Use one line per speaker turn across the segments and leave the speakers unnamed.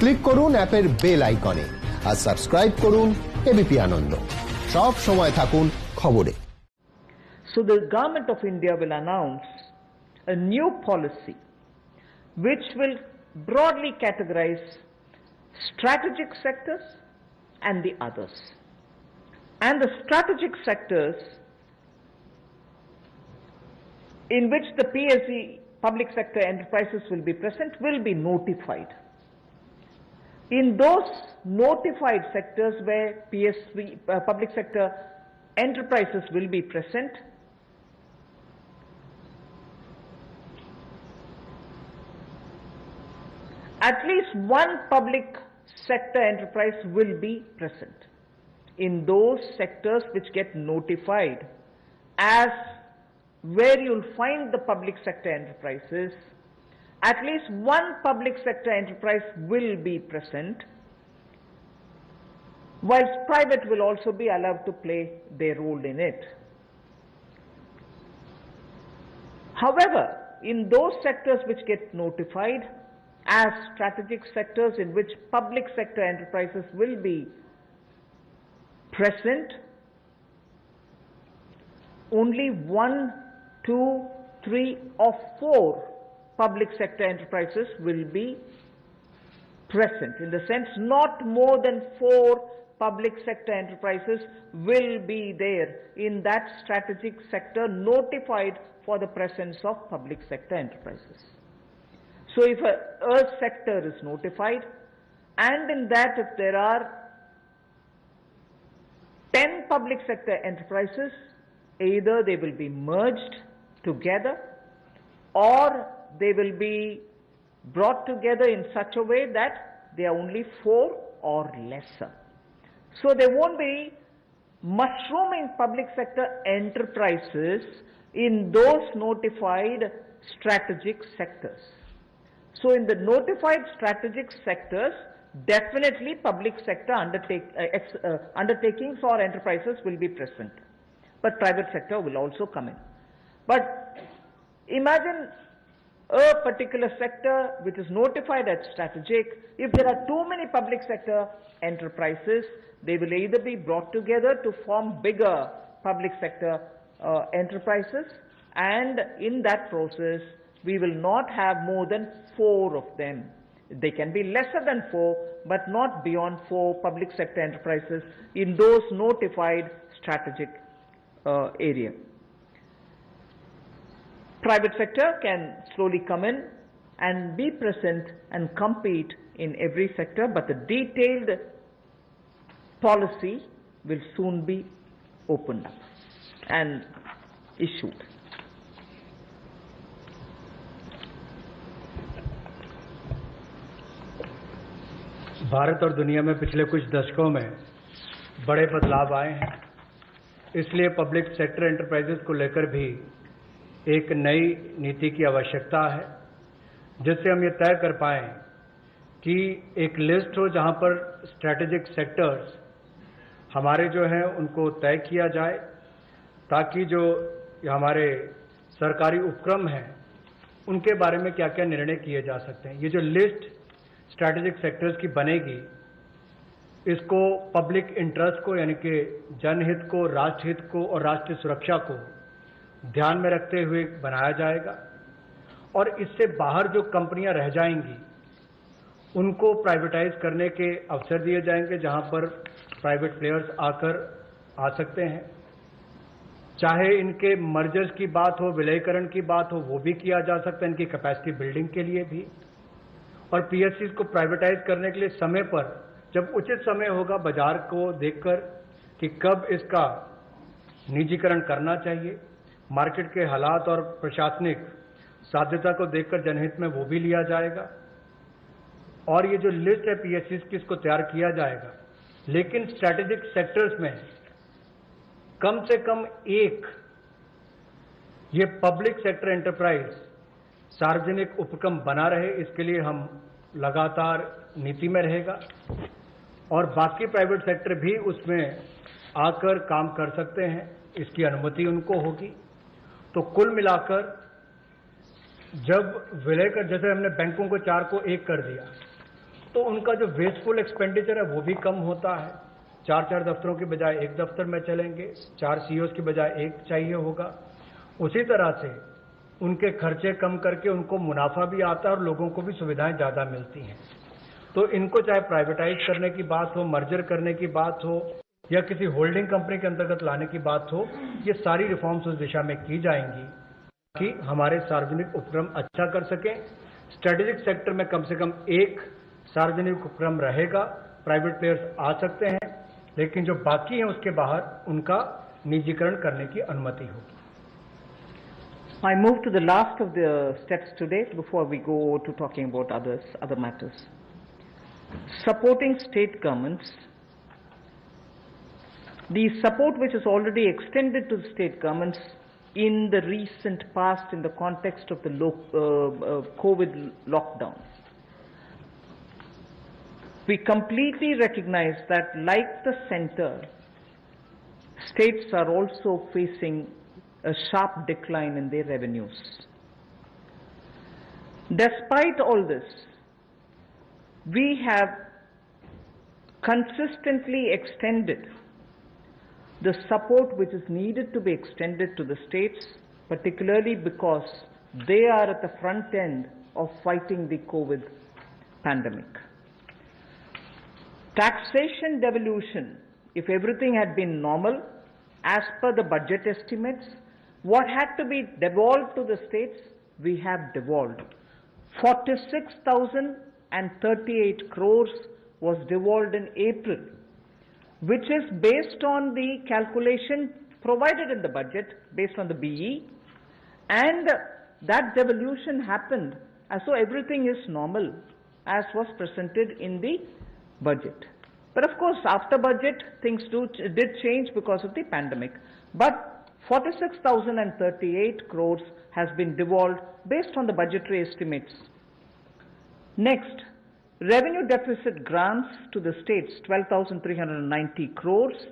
Click করুন অ্যাপের bell আইকনে আর সাবস্ক্রাইব করুন এবিপি আনন্দ। সব সময় থাকুন খবরে।
So the government of India will announce a new policy which will broadly categorize strategic sectors and the others. And the strategic sectors in which the PSE, public sector enterprises, will be present will be notified. In those notified sectors where PSV, public sector enterprises will be present, at least one public sector enterprise will be present. In those sectors which get notified as where you'll find the public sector enterprises, at least one public sector enterprise will be present, whilst private will also be allowed to play their role in it. However, in those sectors which get notified as strategic sectors in which public sector enterprises will be present, only 1, 2, 3 or 4 public sector enterprises will be present. In the sense, not more than 4 public sector enterprises will be there in that strategic sector notified for the presence of public sector enterprises. So if a sector is notified, and in that if there are 10 public sector enterprises, either they will be merged together or they will be brought together in such a way that they are only 4 or lesser. So there won't be mushrooming public sector enterprises in those notified strategic sectors. So in the notified strategic sectors, definitely public sector undertakings or enterprises will be present, but private sector will also come in. But imagine a particular sector which is notified as strategic. If there are too many public sector enterprises, they will either be brought together to form bigger public sector enterprises, and in that process we will not have more than 4 of them. They can be lesser than 4, but not beyond 4 public sector enterprises in those notified strategic area. Private sector can slowly come in and be present and compete in every sector, but the detailed policy will soon be opened up and issued.
Bharat और दुनिया में पिछले कुछ दशकों में बड़े बदलाव आए हैं, इसलिए पब्लिक सेक्टर एंटरप्राइजेस को लेकर भी एक नई नीति की आवश्यकता है, जिससे हम ये तय कर पाएं कि एक लिस्ट हो जहां पर स्ट्रैटेजिक सेक्टर्स हमारे जो हैं उनको तय किया जाए, ताकि जो हमारे सरकारी उपक्रम हैं उनके बारे में क्या क्या निर्णय किए जा सकते हैं। ये जो लिस्ट स्ट्रैटेजिक सेक्टर्स की बनेगी, इसको पब्लिक इंटरेस्ट को, यानी कि जनहित को, राष्ट्रहित को और राष्ट्रीय सुरक्षा को ध्यान में रखते हुए बनाया जाएगा, और इससे बाहर जो कंपनियां रह जाएंगी उनको प्राइवेटाइज करने के अवसर दिए जाएंगे, जहां पर प्राइवेट प्लेयर्स आकर आ सकते हैं। चाहे इनके मर्जर्स की बात हो, विलयीकरण की बात हो, वो भी किया जा सकता है, इनकी कैपेसिटी बिल्डिंग के लिए भी। और पीएससीज को प्राइवेटाइज करने के लिए समय पर, जब उचित समय होगा, बाजार को देखकर कि कब इसका निजीकरण करना चाहिए, मार्केट के हालात और प्रशासनिक साध्यता को देखकर जनहित में वो भी लिया जाएगा। और ये जो लिस्ट है पीएससीज की, इसको तैयार किया जाएगा, लेकिन स्ट्रैटेजिक सेक्टर्स में कम से कम एक ये पब्लिक सेक्टर एंटरप्राइज सार्वजनिक उपक्रम बना रहे, इसके लिए हम लगातार नीति में रहेगा, और बाकी प्राइवेट सेक्टर भी उसमें आकर काम कर सकते हैं, इसकी अनुमति उनको होगी। तो कुल मिलाकर जब विलय कर, जैसे हमने बैंकों को 4 को 1 कर दिया, तो उनका जो वेस्टफुल एक्सपेंडिचर है वो भी कम होता है। 4 दफ्तरों के बजाय एक दफ्तर में चलेंगे, 4 CEOs की बजाय एक चाहिए होगा। उसी तरह से उनके खर्चे कम करके उनको मुनाफा भी आता है और लोगों को भी सुविधाएं ज़्यादा मिलती हैं। तो इनको चाहे प्राइवेटाइज करने की बात हो, मर्जर करने की बात हो या किसी होल्डिंग कंपनी के अंतर्गत लाने की बात हो, ये सारी रिफॉर्म्स उस दिशा में की जाएंगी कि हमारे सार्वजनिक उपक्रम अच्छा कर सकें। स्ट्रेटेजिक सेक्टर में कम से कम एक सार्वजनिक उपक्रम रहेगा, प्राइवेट प्लेयर्स आ सकते हैं, लेकिन जो बाकी हैं उसके बाहर उनका निजीकरण करने की अनुमति होगी।
I move to the last of the steps today before we go to talking about other matters. Supporting state governments. The support which is already extended to the state governments in the recent past in the context of the COVID lockdown. We completely recognize that, like the center, states are also facing a sharp decline in their revenues. Despite all this, we have consistently extended the support which is needed to be extended to the states, particularly because they are at the front end of fighting the COVID pandemic. Taxation devolution, if everything had been normal, as per the budget estimates, what had to be devolved to the states, we have devolved. 46,038 crores was devolved in April, which is based on the calculation provided in the budget, based on the BE, and that devolution happened as though everything is normal, as was presented in the budget. But of course, after budget, things did change because of the pandemic. But 46,038 crores has been devolved based on the budgetary estimates. Next, revenue deficit grants to the states, 12,390 crores,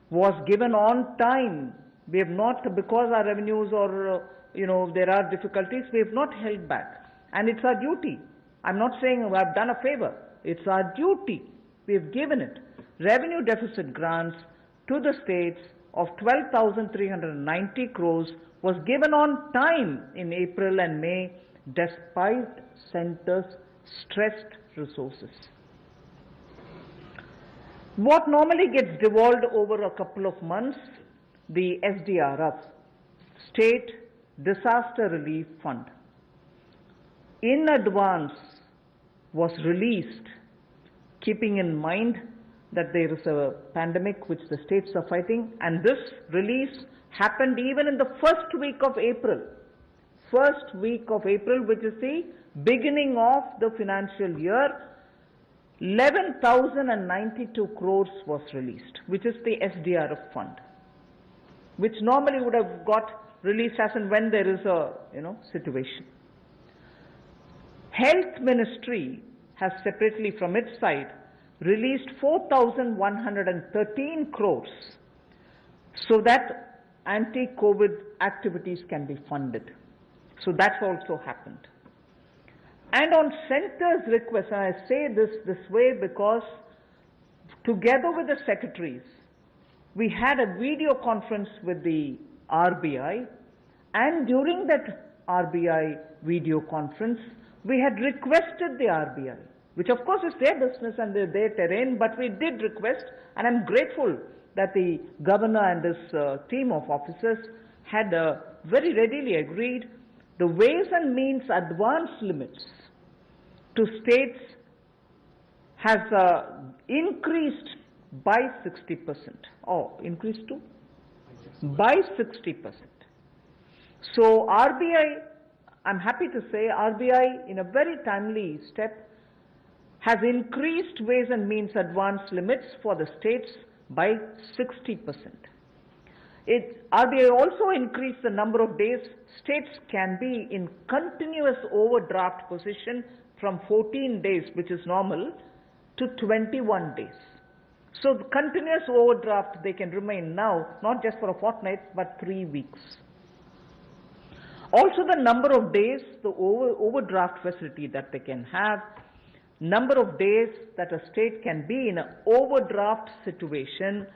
was given on time. We have not, because our revenues or, there are difficulties, we have not held back. And it's our duty. I'm not saying I've done a favor. It's our duty. We have given it. Revenue deficit grants to the states of 12,390 crores was given on time in April and May, despite centers' stressed resources. What normally gets devolved over a couple of months, the SDRF, State Disaster Relief Fund, in advance was released, keeping in mind that there is a pandemic which the states are fighting, and this release happened even in the first week of April. First week of April, which is the beginning of the financial year, 11,092 crores was released, which is the SDRF fund, which normally would have got released as and when there is a situation. Health Ministry has separately from its side released 4,113 crores so that anti-COVID activities can be funded. So that's also happened. And on center's request, and I say this way because together with the secretaries, we had a video conference with the RBI, and during that RBI video conference, we had requested the RBI, which of course is their business and their terrain, but we did request, and I'm grateful that the governor and his team of officers had very readily agreed the ways and means advance limits to states has increased by 60%. Oh, increased to? By 60%. So RBI, I'm happy to say, RBI in a very timely step has increased ways and means advance limits for the states by 60%. RBI also increased the number of days states can be in continuous overdraft position from 14 days, which is normal, to 21 days. So the continuous overdraft they can remain now, not just for a fortnight, but 3 weeks. Also the number of days, the overdraft facility that they can have, number of days that a state can be in an overdraft situation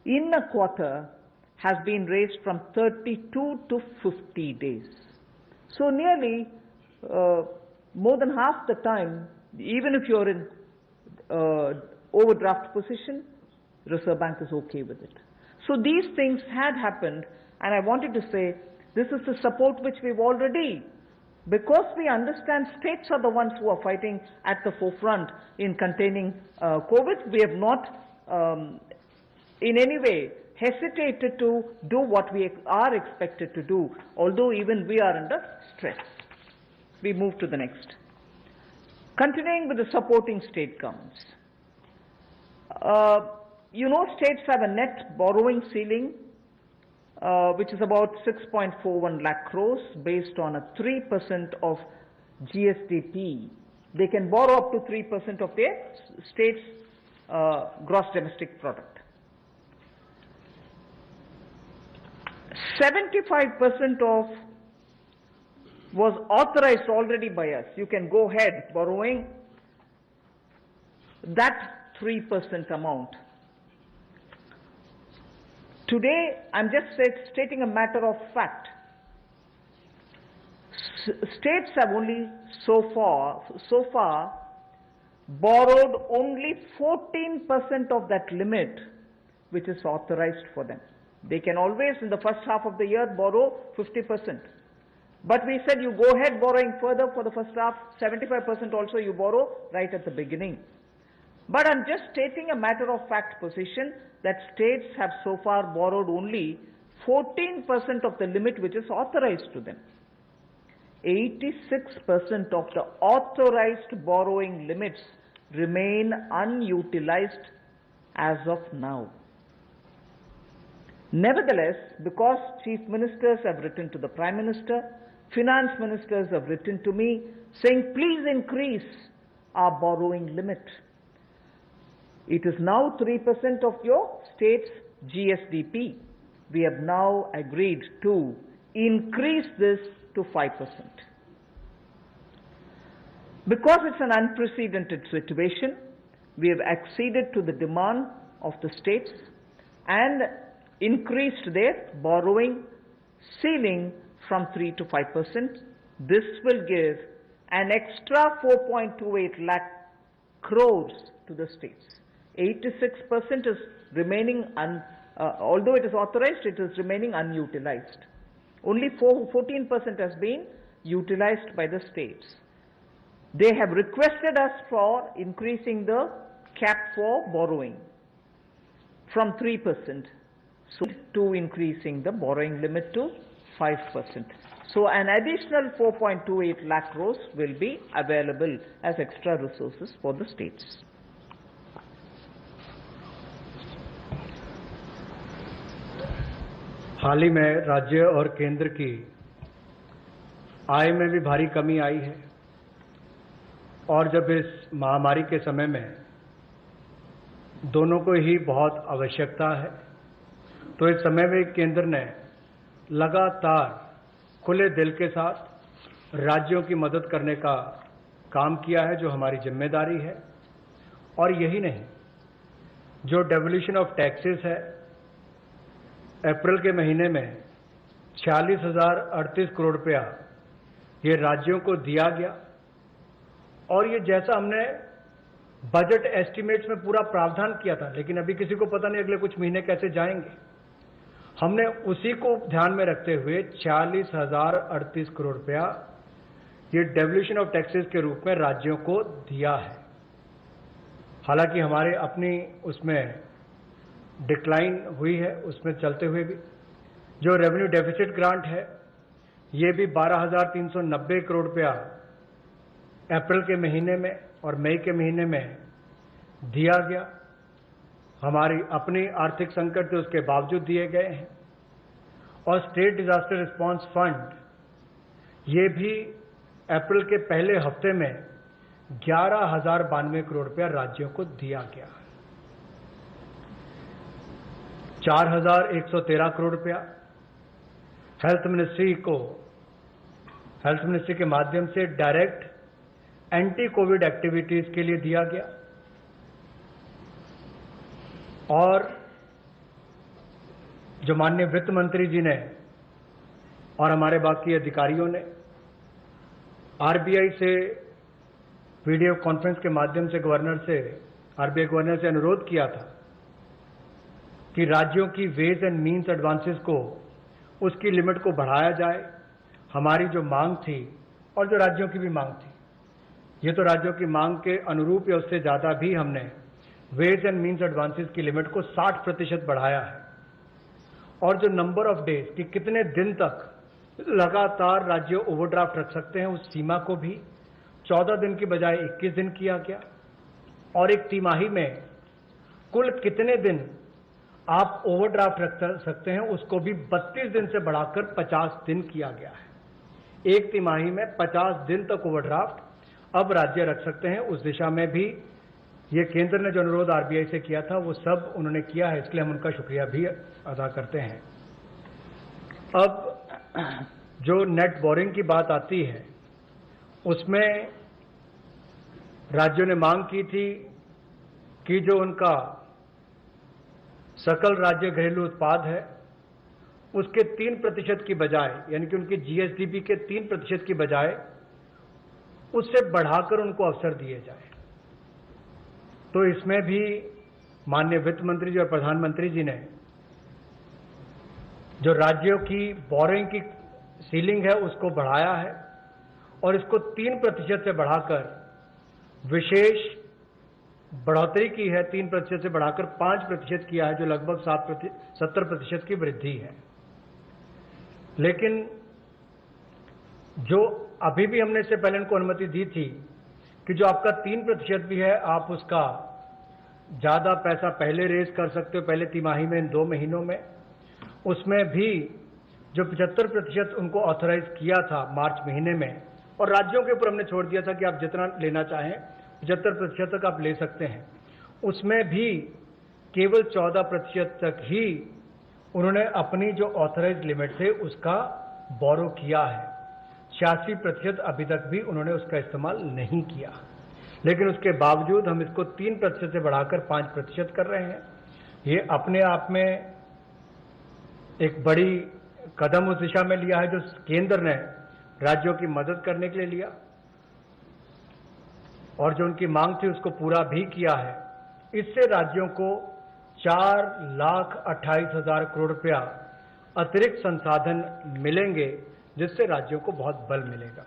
in a quarter has been raised from 32 to 50 days. So nearly more than half the time, even if you're in overdraft position, Reserve Bank is okay with it. So these things had happened, and I wanted to say this is the support which we've already, because we understand states are the ones who are fighting at the forefront in containing COVID. We have not in any way hesitated to do what we are expected to do, although even we are under stress. We move to the next. Continuing with the supporting state governments. You know, states have a net borrowing ceiling which is about 6.41 lakh crores based on a 3% of GSDP. They can borrow up to 3% of their state's gross domestic product. 75% of was authorized already by us. You can go ahead borrowing that 3% amount. Today, I'm just stating a matter of fact. States have only so far borrowed only 14% of that limit which is authorized for them. They can always, in the first half of the year, borrow 50%. But we said you go ahead borrowing further for the first half, 75% also you borrow right at the beginning. But I'm just stating a matter of fact position that states have so far borrowed only 14% of the limit which is authorized to them. 86% of the authorized borrowing limits remain unutilized as of now. Nevertheless, because chief ministers have written to the Prime Minister, finance ministers have written to me saying, please increase our borrowing limit. It is now 3% of your state's GSDP. We have now agreed to increase this to 5%. Because it's an unprecedented situation, we have acceded to the demand of the states and increased their borrowing ceiling from 3 to 5%. This will give an extra 4.28 lakh crores to the states. 86% is remaining, although it is authorized, it is remaining unutilized. Only 14% has been utilized by the states. They have requested us for increasing the cap for borrowing from 3%. To increasing the borrowing limit to 5%. So an additional 4.28 lakh crores will be available as extra resources for the states.
हाल ही में राज्य और केंद्र की आय में भी भारी कमी आई है और जब इस महामारी के समय में दोनों को ही बहुत आवश्यकता है, तो इस समय में केंद्र ने लगातार खुले दिल के साथ राज्यों की मदद करने का काम किया है, जो हमारी जिम्मेदारी है। और यही नहीं, जो डेवोल्यूशन ऑफ टैक्सेस है, अप्रैल के महीने में 46,038 करोड़ रुपया ये राज्यों को दिया गया। और ये जैसा हमने बजट एस्टिमेट्स में पूरा प्रावधान किया था, लेकिन अभी किसी को पता नहीं अगले कुछ महीने कैसे जाएंगे, हमने उसी को ध्यान में रखते हुए 46,038 करोड़ रुपया ये डेवोल्यूशन ऑफ टैक्सेस के रूप में राज्यों को दिया है। हालांकि हमारे अपनी उसमें डिक्लाइन हुई है, उसमें चलते हुए भी जो रेवेन्यू डेफिसिट ग्रांट है ये भी 12,390 करोड़ रुपया अप्रैल के महीने में और मई के महीने में दिया गया। हमारी अपनी आर्थिक संकट थे उसके बावजूद दिए गए हैं। और स्टेट डिजास्टर रिस्पांस फंड ये भी अप्रैल के पहले हफ्ते में 11,092 करोड़ रुपया राज्यों को दिया गया। 4,113 करोड़ रुपया हेल्थ मिनिस्ट्री के माध्यम से डायरेक्ट एंटी कोविड एक्टिविटीज के लिए दिया गया और जो माननीय वित्त मंत्री जी ने और हमारे बाकी अधिकारियों ने आरबीआई से वीडियो कॉन्फ्रेंस के माध्यम से आरबीआई गवर्नर से अनुरोध किया था कि राज्यों की वेज एंड मीन्स एडवांसेस को उसकी लिमिट को बढ़ाया जाए। हमारी जो मांग थी और जो राज्यों की भी मांग थी, ये तो राज्यों की मांग के अनुरूप या उससे ज्यादा भी हमने वेज एंड मीन्स एडवांसेस की लिमिट को 60% बढ़ाया है। और जो नंबर ऑफ डेज कि कितने दिन तक लगातार राज्य ओवरड्राफ्ट रख सकते हैं, उस सीमा को भी 14 दिन की बजाय 21 दिन किया गया। और एक तिमाही में कुल कितने दिन आप ओवरड्राफ्ट रख सकते हैं, उसको भी 32 दिन से बढ़ाकर 50 दिन किया गया है। एक तिमाही में 50 दिन तक ओवरड्राफ्ट अब राज्य रख सकते हैं। उस दिशा में भी ये केंद्र ने जो अनुरोध आरबीआई से किया था वो सब उन्होंने किया है, इसलिए हम उनका शुक्रिया भी अदा करते हैं। अब जो नेट बोरिंग की बात आती है, उसमें राज्यों ने मांग की थी कि जो उनका सकल राज्य घरेलू उत्पाद है उसके 3% की बजाय, यानी कि उनकी जीएसडीपी के 3% की बजाय उससे बढ़ाकर उनको अवसर दिए जाए। तो इसमें भी माननीय वित्त मंत्री जी और प्रधानमंत्री जी ने जो राज्यों की बोरिंग की सीलिंग है उसको बढ़ाया है और इसको 3% से बढ़ाकर विशेष बढ़ोतरी की है। 3% से बढ़ाकर 5% किया है, जो लगभग 70% की वृद्धि है। लेकिन जो अभी भी हमने इससे पहले इनको अनुमति दी थी कि जो आपका 3% भी है, आप उसका ज्यादा पैसा पहले रेज कर सकते हो, पहले तिमाही में, इन 2 महीनों में। उसमें भी जो 75% उनको ऑथराइज किया था मार्च महीने में, और राज्यों के ऊपर हमने छोड़ दिया था कि आप जितना लेना चाहें 75% तक आप ले सकते हैं, उसमें भी केवल 14% तक ही उन्होंने अपनी जो ऑथराइज लिमिट थे उसका बोरो किया है। 86% अभी तक भी उन्होंने उसका इस्तेमाल नहीं किया। लेकिन उसके बावजूद हम इसको 3% से बढ़ाकर 5% कर रहे हैं। ये अपने आप में एक बड़ी कदम उस दिशा में लिया है जो केंद्र ने राज्यों की मदद करने के लिए लिया, और जो उनकी मांग थी उसको पूरा भी किया है। इससे राज्यों को 4,28,000 करोड़ रुपया अतिरिक्त संसाधन मिलेंगे, जिससे राज्यों को बहुत बल मिलेगा।